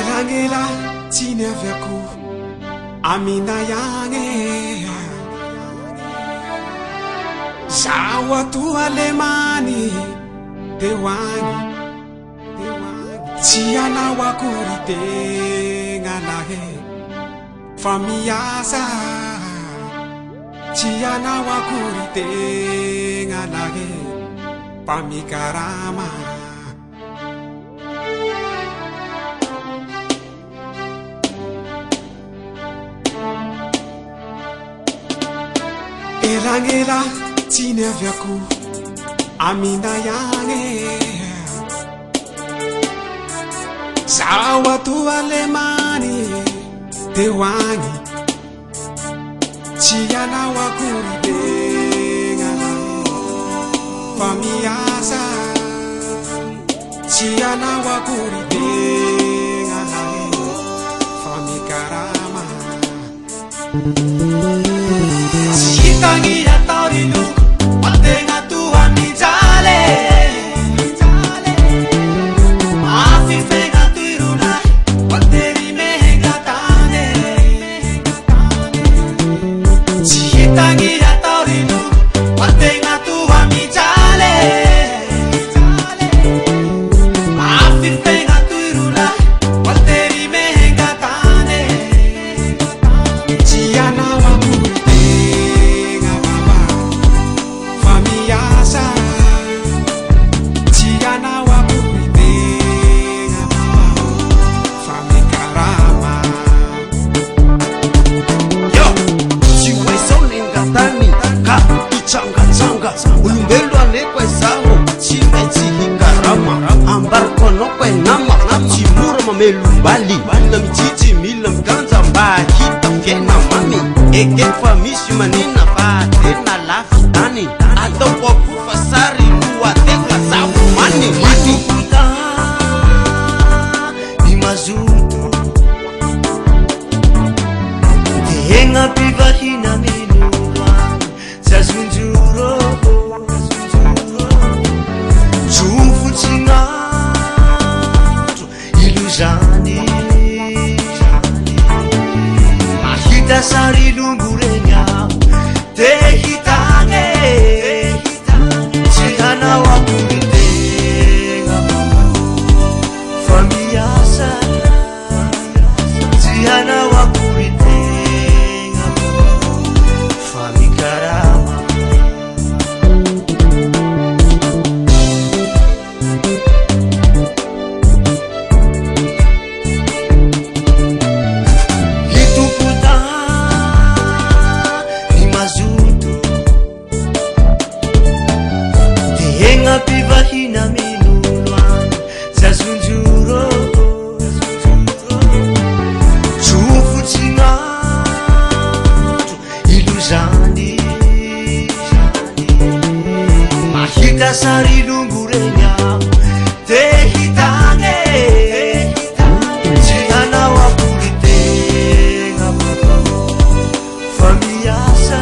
Elangela chini ya vyaku amina yange Shawa tu alemani Dewani Chiana wakurite ngalahe Famiasa Chiana wakurite ngalahe Pamikarama Elangela chini ya vyaku amina yange Sawa tu alemani Dewani Chiana wakurite ngalahe Famiasa Chiana wakurite ngalahe Famikarama Chitangi ya taurilu Patenga tu amijale Maafi fenga tu iruna Pateri mehenga tane Chitangi ya taurilu Patenga tu amijale Maafi fenga tu iruna Pateri mehenga tane Chiana wakurite ngababa Famiasa Chiana wakurite ngababa Famikarama Yo, chiwaisoni ngatani Ka ichanga changa Ulumbelo alekwe saho Chime chihikarama Ambarko nokwe nama Chimura mamelumbali Wanda mchichi mila mganza Mbahita mkena mami Eke famishi manina Tena lafi tani Ato popu fasari Luwa teka zafu mani Kuta Ni mazutu Tehenga piva hina minua Zazunjuro Chufu chingatu Iluzani Mahita sari lungurenya Tehitange Chihana wakurite Famiasa Chihana wakurite Famikarama Hituputa Ni mazutu Tehenga piva hina minulwan Zazunjuro Chufu chingatu Iluzani Mahita sari lungurenya Tehitange Chihana wakurite ngababa Famiasa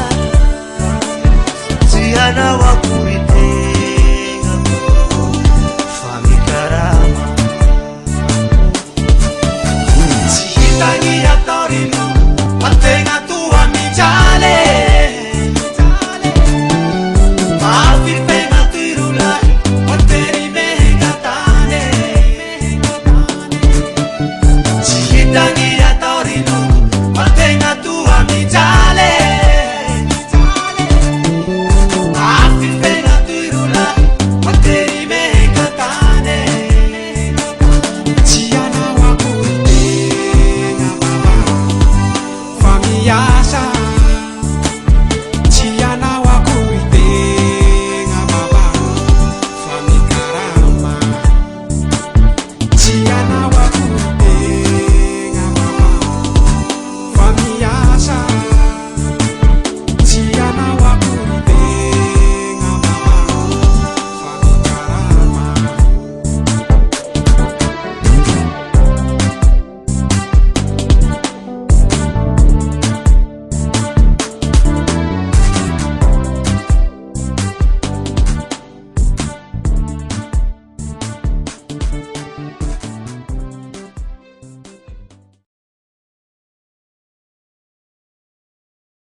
Chihana wakurite ngababa Famikarama Chitangi ya taurilu Patenga tu amijale Maafi fenga tu irula Pateri mehenga tane Chitangi ya taurilu Patenga tu amijale Maafi fenga tu irula Pateri mehenga tane Chiana wakurite ngababa Famiasa